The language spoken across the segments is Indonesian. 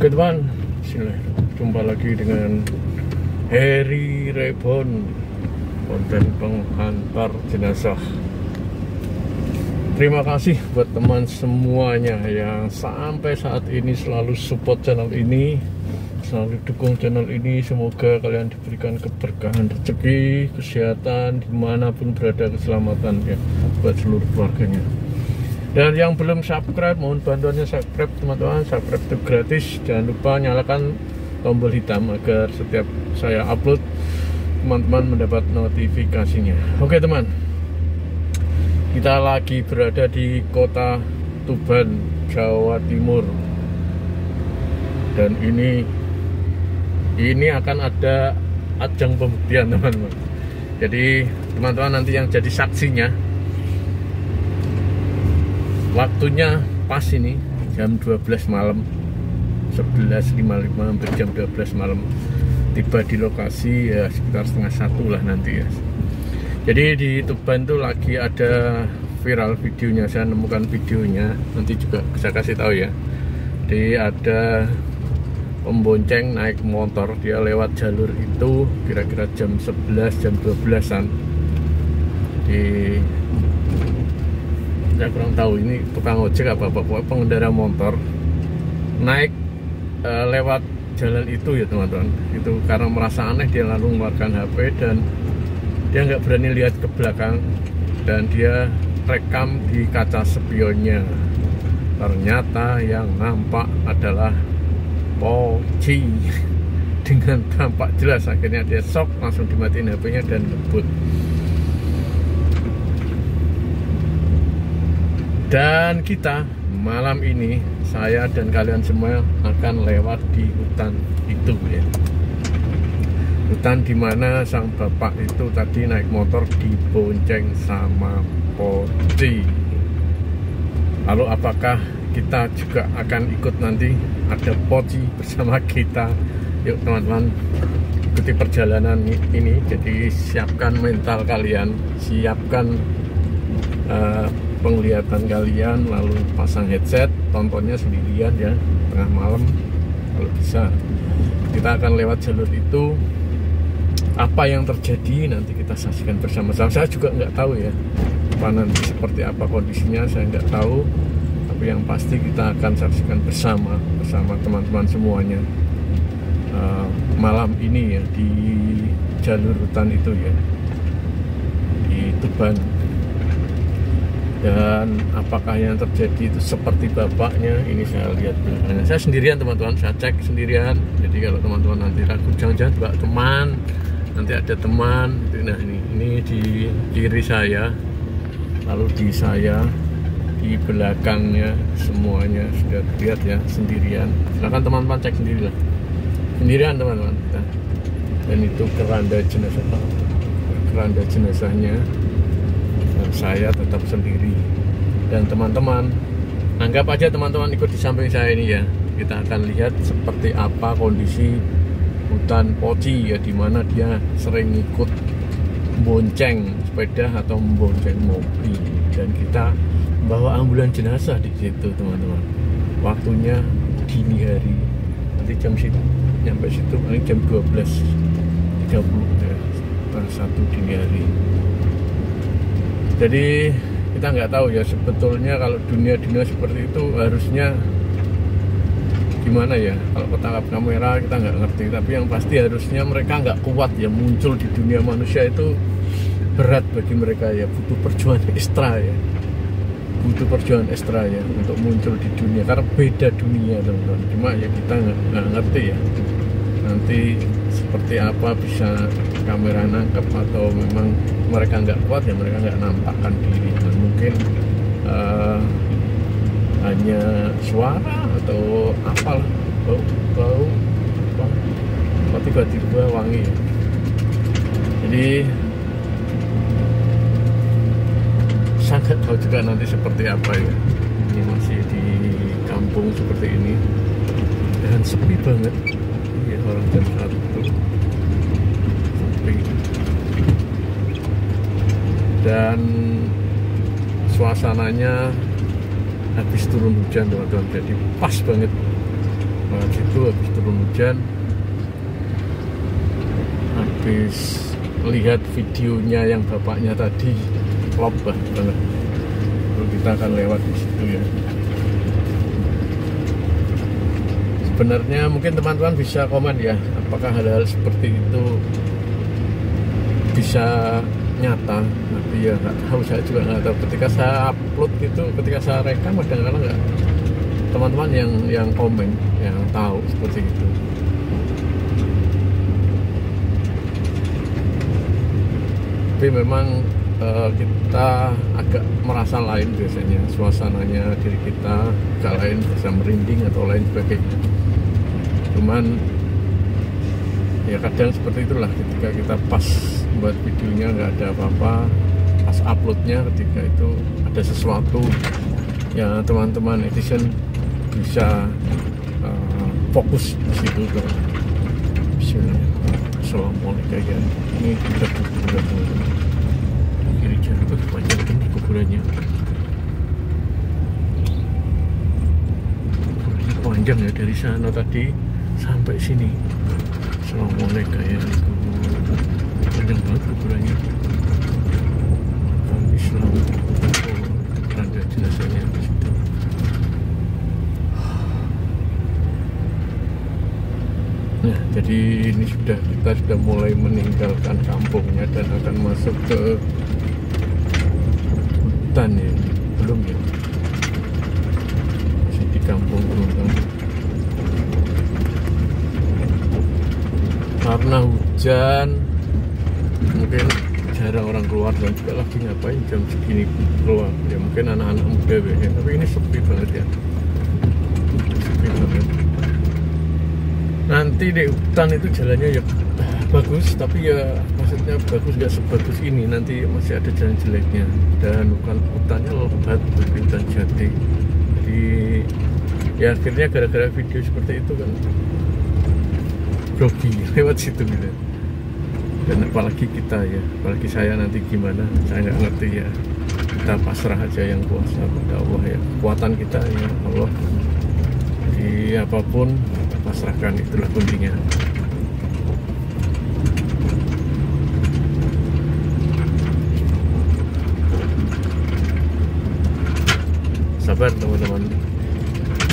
Oke teman, jumpa lagi dengan Harry Rebon, konten penghantar jenazah. Terima kasih buat teman semuanya yang sampai saat ini selalu support channel ini, selalu dukung channel ini. Semoga kalian diberikan keberkahan rezeki, kesehatan, dimanapun berada, keselamatan ya buat seluruh keluarganya. Dan yang belum subscribe, mohon bantuannya subscribe teman-teman. Subscribe itu gratis. Jangan lupa nyalakan tombol hitam agar setiap saya upload teman-teman mendapat notifikasinya. Oke teman, kita lagi berada di kota Tuban, Jawa Timur. Dan ini akan ada ajang pembuktian teman-teman. Jadi teman-teman nanti yang jadi saksinya, waktunya pas ini jam 12 malam, 11.55 hampir jam 12 malam. Tiba di lokasi ya sekitar setengah 1 lah nanti ya. Jadi di Tuban tuh lagi ada viral videonya, saya nemukan videonya, nanti juga saya kasih tahu ya. Jadi ada pembonceng naik motor, dia lewat jalur itu kira-kira jam 11, jam 12-an. Saya kurang tahu ini tukang ojek apa pokoknya pengendara motor naik lewat jalan itu ya teman-teman. Itu karena merasa aneh dia lalu mengeluarkan HP dan dia nggak berani lihat ke belakang dan dia rekam di kaca spionnya. Ternyata yang nampak adalah polisi dengan tampak jelas. Akhirnya dia shock, langsung dimatiin HP-nya dan ngebut. Dan kita malam ini, saya dan kalian semua akan lewat di hutan itu ya. Hutan dimana sang bapak itu tadi naik motor dibonceng sama polisi. Lalu apakah kita juga akan ikut nanti ada polisi bersama kita? Yuk teman-teman, ikuti perjalanan ini. Jadi siapkan mental kalian, siapkan penglihatan kalian, lalu pasang headset, tontonnya sendirian ya, tengah malam kalau bisa. Kita akan lewat jalur itu. Apa yang terjadi nanti kita saksikan bersama-sama. Saya juga nggak tahu ya nanti seperti apa kondisinya, saya nggak tahu, tapi yang pasti kita akan saksikan bersama teman-teman semuanya malam ini ya di jalur hutan itu ya di Tuban. Dan apakah yang terjadi itu seperti bapaknya? Ini saya lihat belakangnya. Saya sendirian teman-teman, saya cek sendirian. Jadi kalau teman-teman nanti ragu, jangan-jangan bawa teman. Nanti ada teman. Nah ini di kiri saya, lalu di saya, di belakangnya semuanya sudah terlihat ya, sendirian. Silakan teman-teman cek sendirilah. Sendirian teman-teman. Dan itu keranda jenazahnya. Saya tetap sendiri. Dan teman-teman, anggap aja teman-teman ikut di samping saya ini ya. Kita akan lihat seperti apa kondisi hutan poci ya, dimana dia sering ikut bonceng sepeda atau membonceng mobil. Dan kita bawa ambulan jenazah di situ teman-teman. Waktunya dini hari. Nanti jam situ, nyampe situ paling jam 12.30 ya, setengah 1 dini hari. Jadi kita nggak tahu ya sebetulnya kalau dunia seperti itu harusnya gimana ya. Kalau ketangkap kamera kita nggak ngerti, tapi yang pasti harusnya mereka nggak kuat ya, muncul di dunia manusia itu berat bagi mereka ya, butuh perjuangan ekstra ya, untuk muncul di dunia karena beda dunia teman-teman. Cuma ya kita nggak ngerti ya nanti seperti apa, bisa kamera nangkep atau memang mereka nggak kuat ya, mereka nggak nampakkan diri. Dan mungkin hanya suara atau apalah, bau apa tiba-tiba wangi ya. Jadi saya nggak tahu juga nanti seperti apa ya. Ini masih di kampung seperti ini dan sepi banget ya, orang jam 1 sepi. Dan suasananya habis turun hujan teman-teman, jadi pas banget situ habis turun hujan, habis lihat videonya yang bapaknya tadi lobah banget. Lalu kita akan lewat di situ ya. Sebenarnya mungkin teman-teman bisa komen ya, apakah hal-hal seperti itu bisa nyata. Tapi ya nggak tahu, saya juga nggak tahu. Ketika saya upload itu, ketika saya rekam, kadang-kadang nggak, teman-teman yang komen yang tahu seperti itu. Tapi memang kita agak merasa lain biasanya, suasananya diri kita agak lain, bisa merinding atau lain sebagainya. Cuman ya kadang seperti itulah, ketika kita pas buat videonya nggak ada apa-apa, pas uploadnya ketika itu ada sesuatu ya, teman-teman netizen bisa fokus di situ tuh. Bismillah. Assalamualaikum ya. Ini kita kuburan kiri jalan tuh panjang ini kuburannya. Kuburannya panjang ya, dari sana tadi sampai sini. Assalamualaikum ya. Panjang banget kuburannya. Islam. Ada jenazahnya di situ. Nah, jadi ini kita sudah mulai meninggalkan kampungnya dan akan masuk ke hutan ya. Belum ya, masih di kampung teman-teman. Karena hujan mungkin jarang orang keluar, dan juga lagi ngapain jam segini keluar ya, mungkin anak-anak muda ya. Tapi ini sepi banget ya, sepi banget. Nanti di hutan itu jalannya ya bagus, tapi ya maksudnya bagus nggak sebagus ini, nanti masih ada jalan jeleknya, dan bukan hutannya lebat, hutan jati. Jadi ya akhirnya gara-gara video seperti itu kan grogi lewat situ gitu. Dan apalagi kita ya, apalagi saya nanti gimana, saya nggak ngerti ya. Kita pasrah aja yang kuasa pada Allah ya, kekuatan kita ya Allah. Jadi apapun kita pasrahkan, itulah kuncinya. Sabar teman-teman,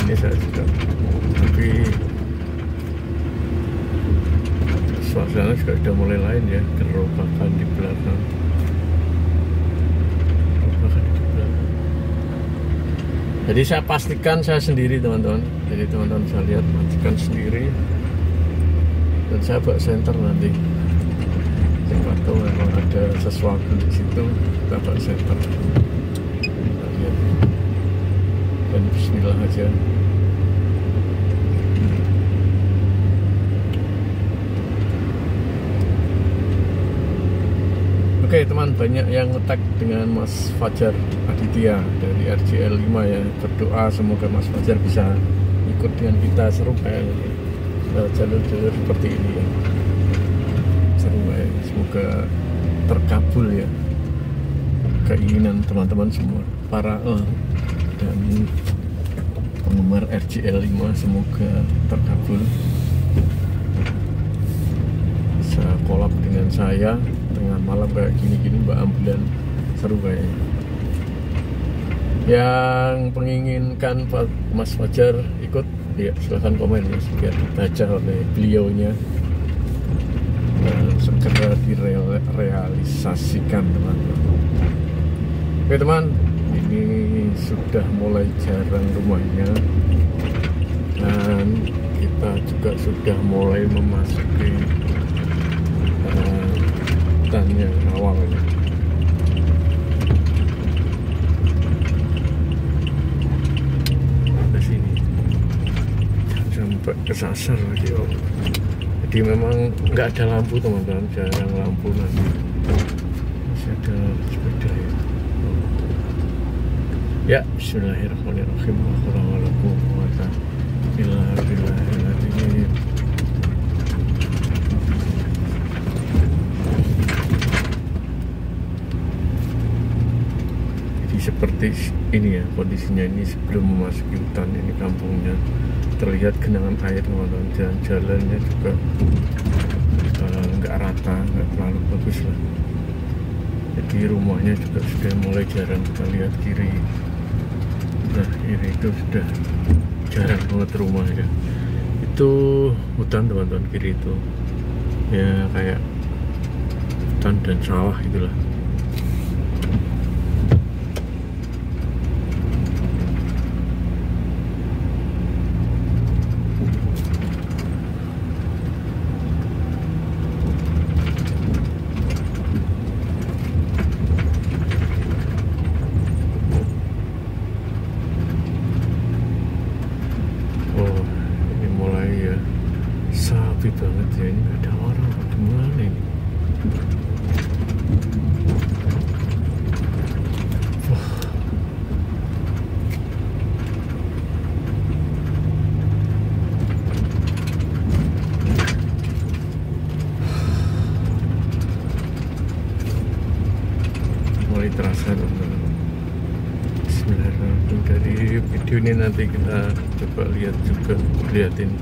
ini saya juga, tapi suasana juga sudah mulai lain ya, gerobakan di belakang. Jadi saya pastikan saya sendiri teman-teman, jadi teman-teman bisa lihat, pastikan sendiri, dan saya bawa senter nanti. Siapa tahu memang ada sesuatu di situ, kita bawa senter. Kita lihat. Dan bismillah aja. Oke teman, banyak yang nge-tag dengan Mas Fajar Aditya dari RJL 5 ya. Berdoa semoga Mas Fajar bisa ikut dengan kita, seru kayak jalur-jalur seperti ini ya. Seru ya, semoga terkabul ya keinginan teman-teman semua, para dan penggemar RJL 5, semoga terkabul. Bisa kolab dengan saya tengah malam kayak gini-gini, Mbak Ambulan, seru kayaknya. Yang menginginkan Mas Fajar ikut ya silahkan komen ya, biar dibaca oleh beliaunya dan segera direalisasikan teman-teman. Oke teman, ini sudah mulai jarang rumahnya, dan kita juga sudah mulai memasuki hutan yang awalnya. Ke sini sampai kesasar lagi om. Jadi memang nggak ada lampu teman-teman, jarang lampu nanti. Masih ada sepeda ya. Ya, bismillahirrahmanirrahim. seperti ini ya kondisinya ini sebelum memasuki hutan. Ini kampungnya terlihat genangan air teman-teman, dan jalannya juga nggak rata, nggak terlalu bagus lah. Jadi rumahnya juga sudah mulai jarang kita lihat kiri. Nah ini itu sudah jarang banget rumah ya. Itu hutan teman-teman, kiri itu ya kayak hutan dan sawah itulah. Sepi banget ya, ini nggak ada orang, gimana ini? Wah. Mulai terasa teman-teman. Bismillahirrahmanirrahim. Dari video ini nanti kita coba lihat juga, liatin.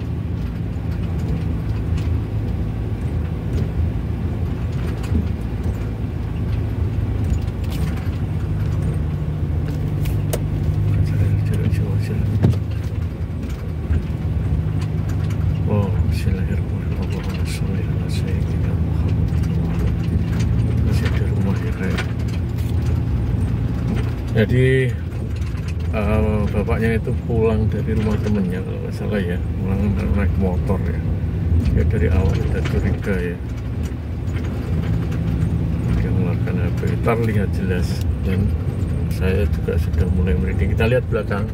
Jadi bapaknya itu pulang dari rumah temennya kalau nggak salah ya, pulang naik motor ya. Ya dari awal kita curiga ya, dia mengeluarkan HP, terlihat jelas, dan saya juga sudah mulai merinding. Kita lihat belakang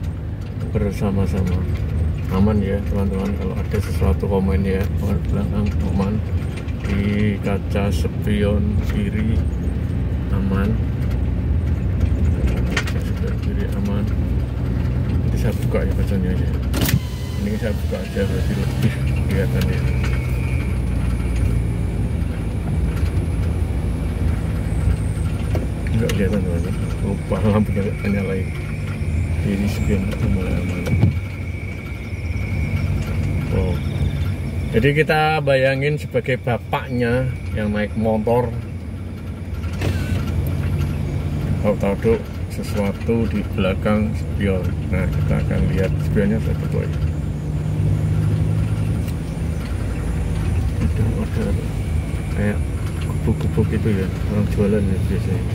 bersama-sama. Aman ya teman-teman, kalau ada sesuatu komen ya, belakang aman, di kaca spion kiri aman, kiri aman. Nanti saya buka ya kacanya aja, ini saya buka aja berarti lebih kelihatan ya. Enggak kelihatan teman-teman, lupa lampunya nggak nyalain. Ini spion mulai aman. Oh, jadi kita bayangin sebagai bapaknya yang naik motor, tahu-tahu sesuatu di belakang spion. Nah kita akan lihat spionnya satu boy. Ada kayak gubuk-gubuk itu ya, orang jualan ya biasanya.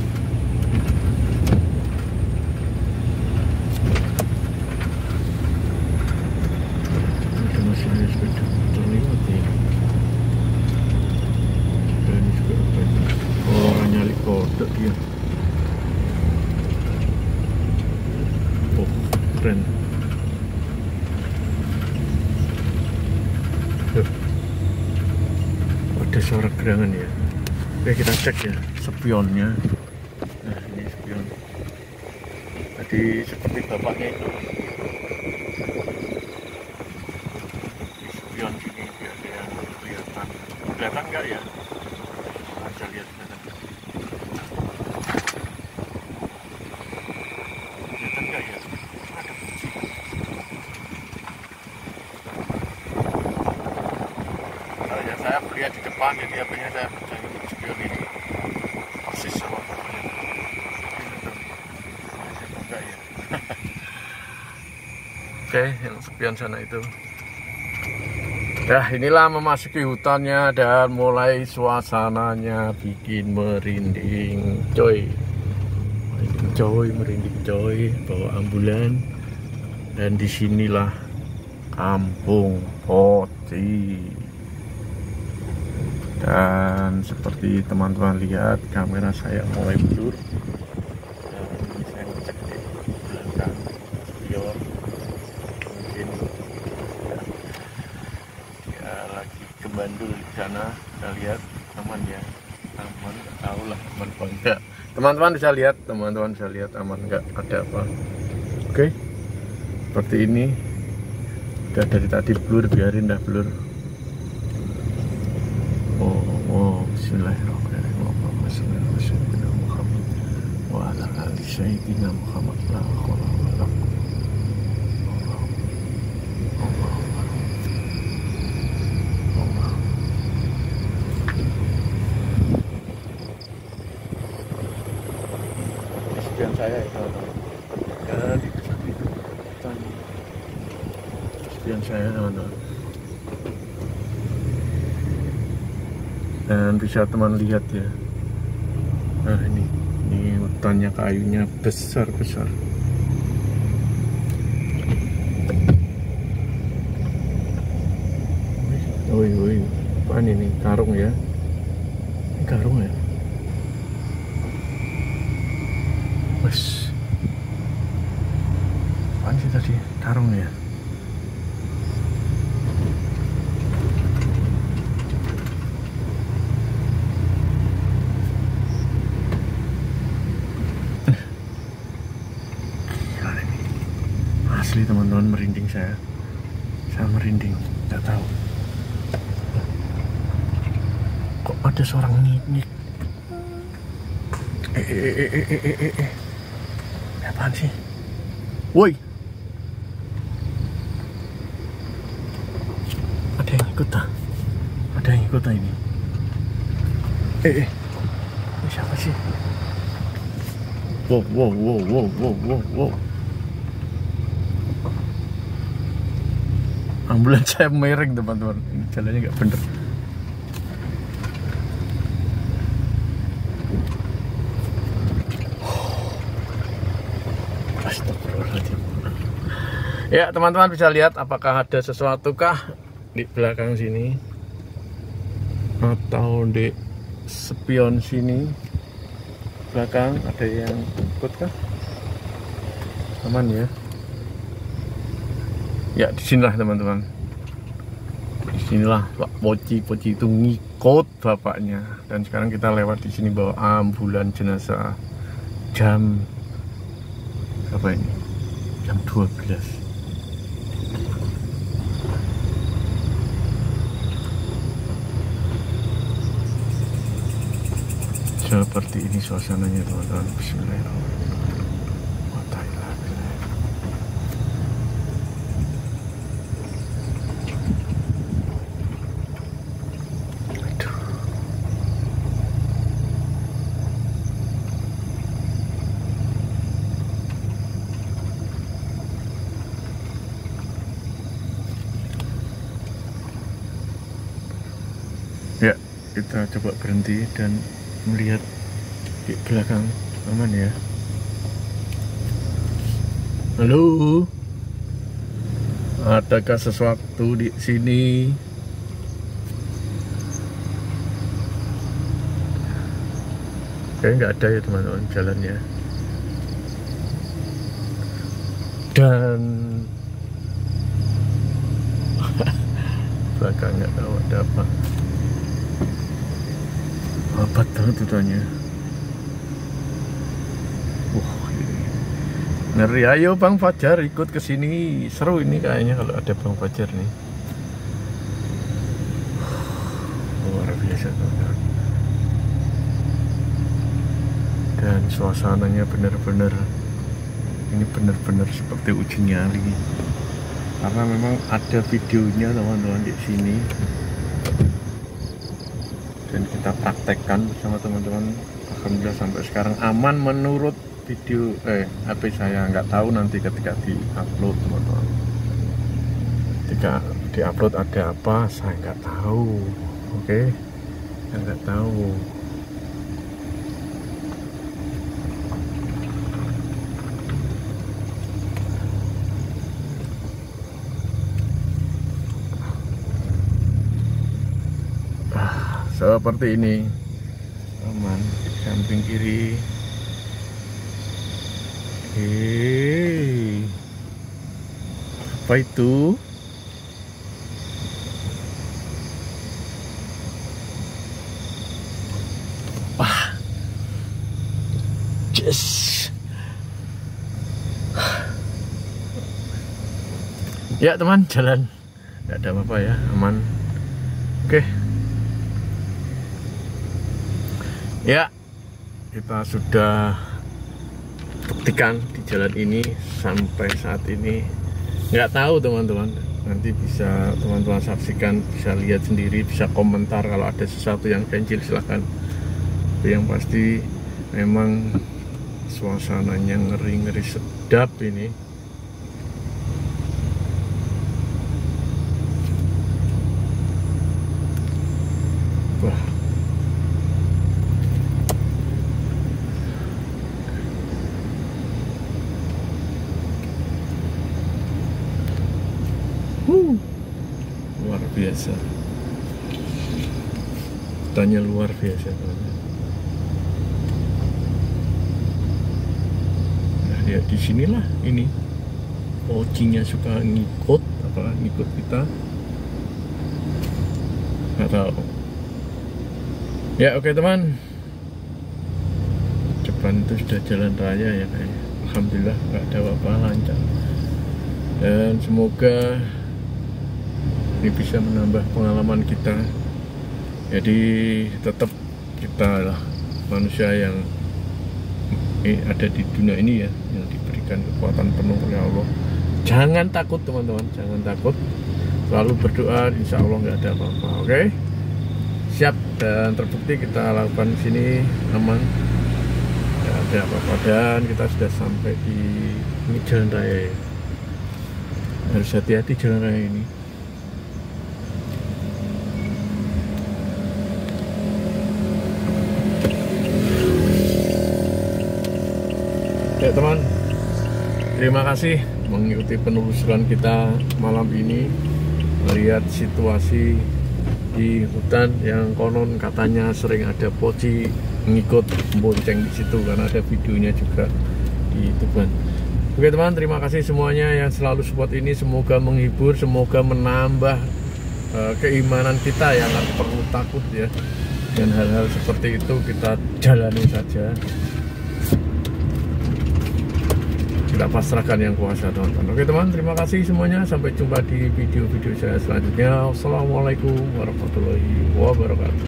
Ada mesinnya sepeda terlihat ya. Dan ini juga apa ini? Oh, orang nyali kode dia. Keren. Ada suara gerangan ya. Oke kita cek ya spionnya. Nah ini spion. Tadi seperti bapaknya itu. Di spion sini biar dia kelihatan. Kelihatan nggak ya? Aja lihat kelihatan. Kelihatan nggak ya? Saya lihat di depan, jadi HP-nya saya pejangin untuk spion ini persis sama bapaknya. Enggak ya. Oke, yang spion sana itu. Ya inilah memasuki hutannya dan mulai suasananya bikin merinding coy. Merinding coy, bawa ambulan. Dan disinilah Kampung Poti. Dan seperti teman-teman lihat, kamera saya mulai blur. Dan ini saya ngecek di belakang spion, mungkin ya lagi kebandul di sana. Kita lihat aman ya, aman, nggak tahu lah aman apa enggak. Teman-teman bisa lihat, aman nggak, ada apa. Oke, seperti ini. Udah dari tadi blur, biarin dah blur. Oh, bismillahirrahmanirrahim. wa ala ali sayyidina Muhammad la haula wala quwwata sekian saya itu ya di sekian saya teman-teman, dan bisa teman lihat ya. Nah ini hutannya, kayunya besar-besar. Woi, apaan ini? Karung ya? Ini karung ya? Wes, apaan sih tadi? Karung ya? Asli teman-teman, merinding saya merinding, nggak tahu kok ada seorang ngik. Apaan sih? Woi, ada yang ikut ah, ini. Ini siapa sih? Wow. Ambulans saya mereng teman-teman, ini jalannya nggak bener. Astagfirullahaladzim. Ya teman-teman, bisa lihat apakah ada sesuatu kah di belakang sini atau di spion sini belakang, ada yang ikut kah? Aman ya? Ya disinilah teman-teman, disinilah Pak Poci itu ngikut bapaknya, dan sekarang kita lewat di sini bawa ambulan jenazah jam apa ini? Jam 12. Seperti ini suasananya teman-teman. Bismillahirrahmanirrahim. Ya, kita coba berhenti dan melihat di belakang. Aman ya? Halo, adakah sesuatu di sini? Kayaknya nggak ada ya teman-teman, jalannya. Dan belakang nggak tahu ada apa. Apa banget hutannya. Ngeri. Ayo Bang Fajar ikut ke sini. Seru ini kayaknya kalau ada Bang Fajar nih. Luar biasa teman-teman. Dan suasananya benar-benar, ini benar-benar seperti uji nyali. Karena memang ada videonya teman-teman di sini. Dan kita praktekkan bersama teman-teman. Alhamdulillah sampai sekarang aman menurut video HP saya. Nggak tahu nanti ketika di-upload teman-teman, ketika di-upload ada apa saya nggak tahu. Oke, saya nggak tahu. Seperti ini, aman. Di samping kiri, apa itu? Wah, yes. Ya teman, jalan, nggak ada apa-apa ya, aman. Oke. Ya, kita sudah buktikan di jalan ini sampai saat ini. Nggak tahu teman-teman, nanti bisa teman-teman saksikan, bisa lihat sendiri, bisa komentar kalau ada sesuatu yang ganjil silahkan. Tapi yang pasti memang suasananya ngeri-ngeri sedap ini. Wah, luar biasa, hutannya luar biasa teman-teman. Nah, ya di sinilah ini pocinya suka ngikut kita, nggak tahu. Ya oke teman, depan itu sudah jalan raya ya kayaknya. Alhamdulillah nggak ada apa-apa, lancar. Dan semoga ini bisa menambah pengalaman kita. Jadi tetap kita lah manusia yang ada di dunia ini ya, yang diberikan kekuatan penuh oleh Allah. Jangan takut teman-teman, jangan takut. Selalu berdoa, insya Allah nggak ada apa-apa. Oke? Siap, dan terbukti kita lakukan di sini aman, nggak ada apa-apa, dan kita sudah sampai di ini jalan raya ya. Harus hati-hati jalan raya ini. Ya teman, terima kasih mengikuti penelusuran kita malam ini, melihat situasi di hutan yang konon katanya sering ada poci ngikut bonceng di situ, karena ada videonya juga di YouTube. Oke teman, terima kasih semuanya yang selalu support ini. Semoga menghibur, semoga menambah keimanan kita yang nggak perlu takut ya. Dan hal-hal seperti itu kita jalani saja. Kita pasrahkan yang kuasa teman-teman. Oke teman, terima kasih semuanya. Sampai jumpa di video-video saya selanjutnya. Wassalamualaikum warahmatullahi wabarakatuh.